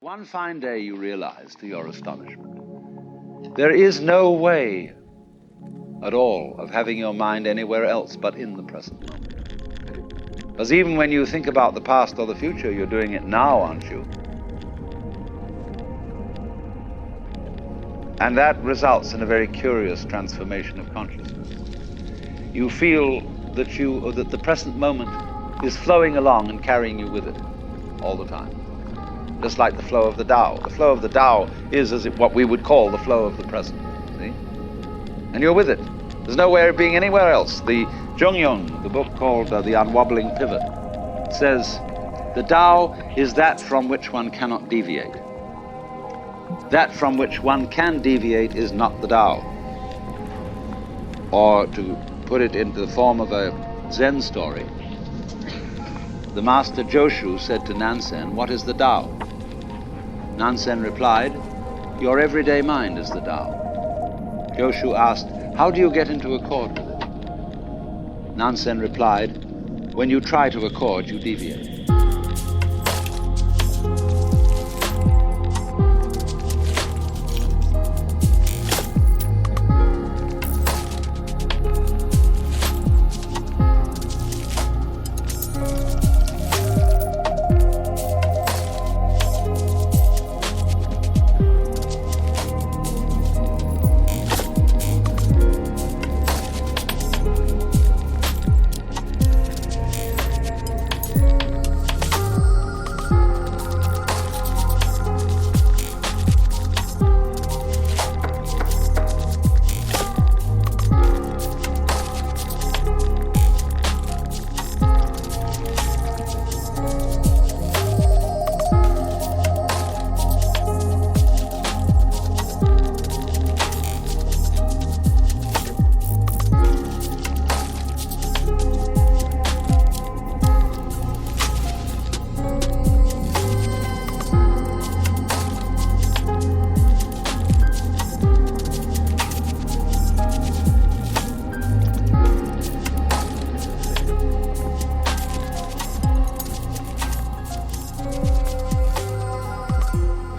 One fine day you realize, to your astonishment, there is no way at all of having your mind anywhere else but in the present moment. Because even when you think about the past or the future, you're doing it now, aren't you? And that results in a very curious transformation of consciousness. You feel that the present moment is flowing along and carrying you with it all the time. Just like the flow of the Tao. The flow of the Tao is what we would call the flow of the present, see? And you're with it. There's no way of being anywhere else. The Zhongyong, the book called The Unwobbling Pivot, says, the Tao is that from which one cannot deviate. That from which one can deviate is not the Tao. Or to put it into the form of a Zen story, the master Joshu said to Nansen, "What is the Tao?" Nansen replied, "Your everyday mind is the Tao." Joshu asked, "How do you get into accord with it?" Nansen replied, "When you try to accord, you deviate."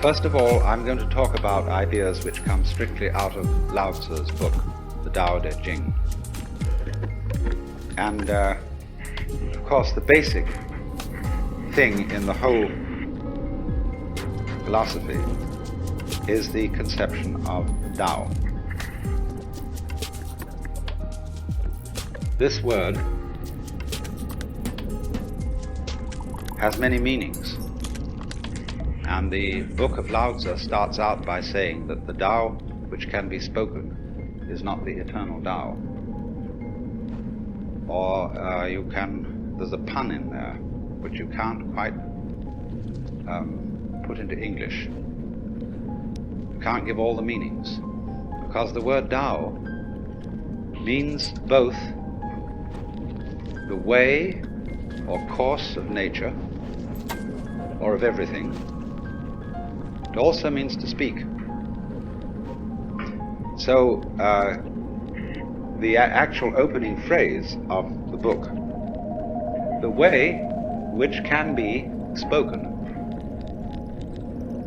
First of all, I'm going to talk about ideas which come strictly out of Lao Tzu's book, the Tao Te Ching. And of course, the basic thing in the whole philosophy is the conception of Tao. This word has many meanings. And the book of Lao Tzu starts out by saying that the Tao which can be spoken is not the eternal Tao. Or there's a pun in there which you can't quite put into English. You can't give all the meanings, because the word Tao means both the way or course of nature or of everything. It also means to speak. So the actual opening phrase of the book, the way which can be spoken,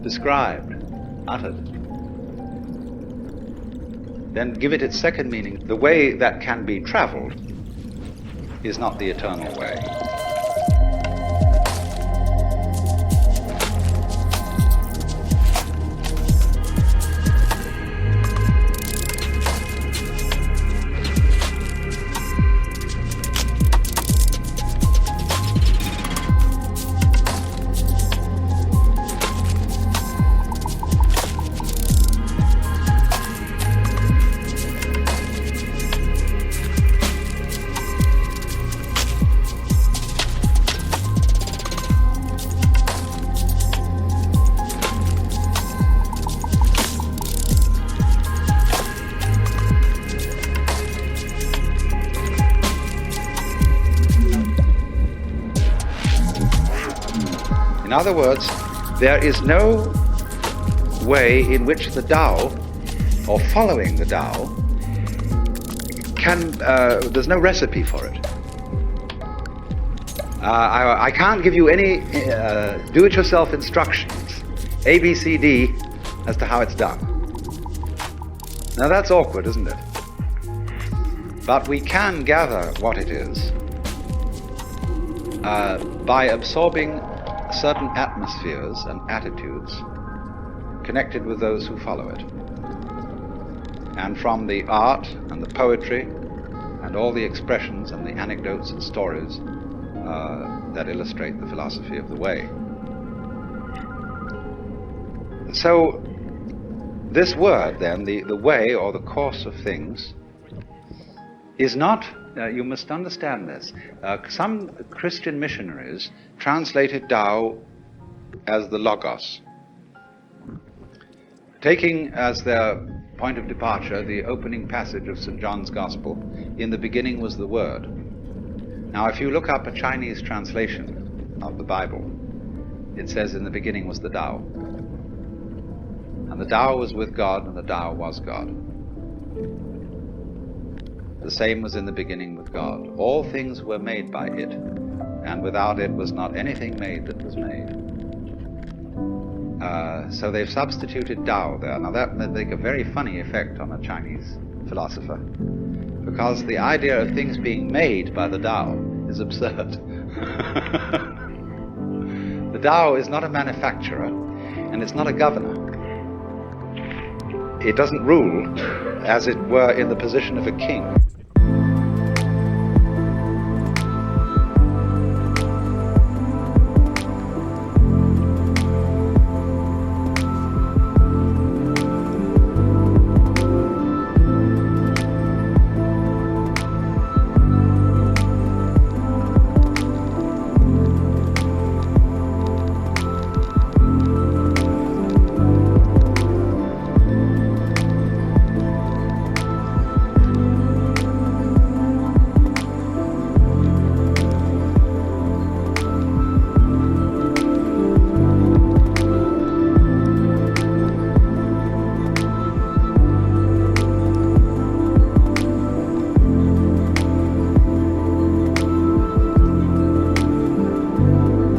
described, uttered. Then give it its second meaning, the way that can be traveled is not the eternal way. In other words, there is no way in which the Tao, or following the Tao, there's no recipe for it. I can't give you any do-it-yourself instructions A, B, C, D as to how it's done. Now that's awkward, isn't it? But we can gather what it is by absorbing certain atmospheres and attitudes connected with those who follow it. And from the art and the poetry and all the expressions and the anecdotes and stories that illustrate the philosophy of the way. So this word then, the way or the course of things, is not, you must understand this, some Christian missionaries translated Tao as the Logos, taking as their point of departure the opening passage of St. John's Gospel, in the beginning was the Word. Now if you look up a Chinese translation of the Bible, it says in the beginning was the Tao. And the Tao was with God, and the Tao was God. The same was in the beginning with God. All things were made by it, and without it was not anything made that was made. So they've substituted Tao there. Now that may make a very funny effect on a Chinese philosopher, because the idea of things being made by the Tao is absurd. The Tao is not a manufacturer, and it's not a governor. It doesn't rule, as it were, in the position of a king.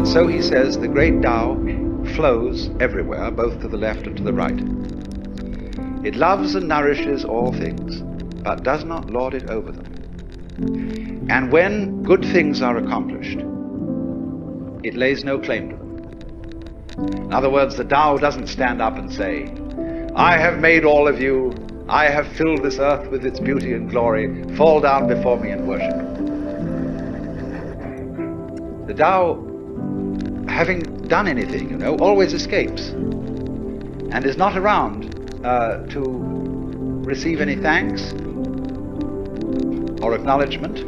So he says the great Tao flows everywhere, both to the left and to the right. It loves and nourishes all things, but does not lord it over them. And when good things are accomplished, it lays no claim to them. In other words, the Tao doesn't stand up and say, I have made all of you, I have filled this earth with its beauty and glory, fall down before me and worship. The Tao, having done anything, always escapes and is not around to receive any thanks or acknowledgement,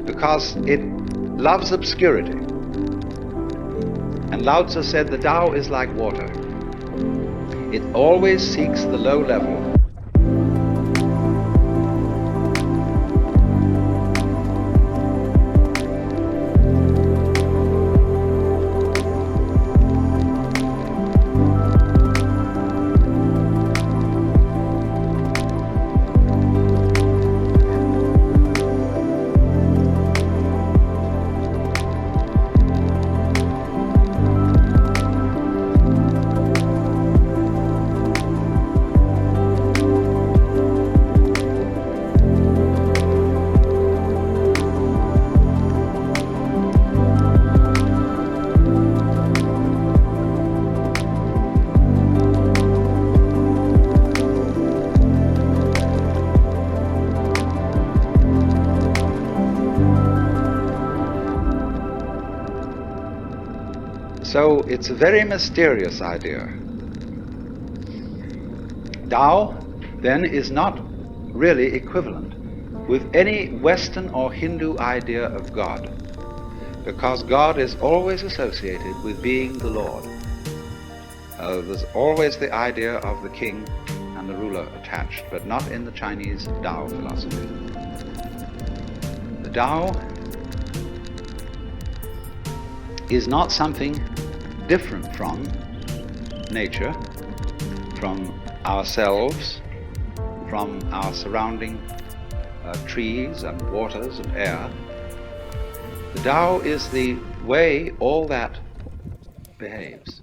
because it loves obscurity. And Lao Tzu said the Tao is like water. It always seeks the low level. So it's a very mysterious idea. Tao, then, is not really equivalent with any Western or Hindu idea of God, because God is always associated with being the Lord. There's always the idea of the king and the ruler attached, but not in the Chinese Tao philosophy. The Tao is not something different from nature, from ourselves, from our surrounding trees and waters and air. The Tao is the way all that behaves.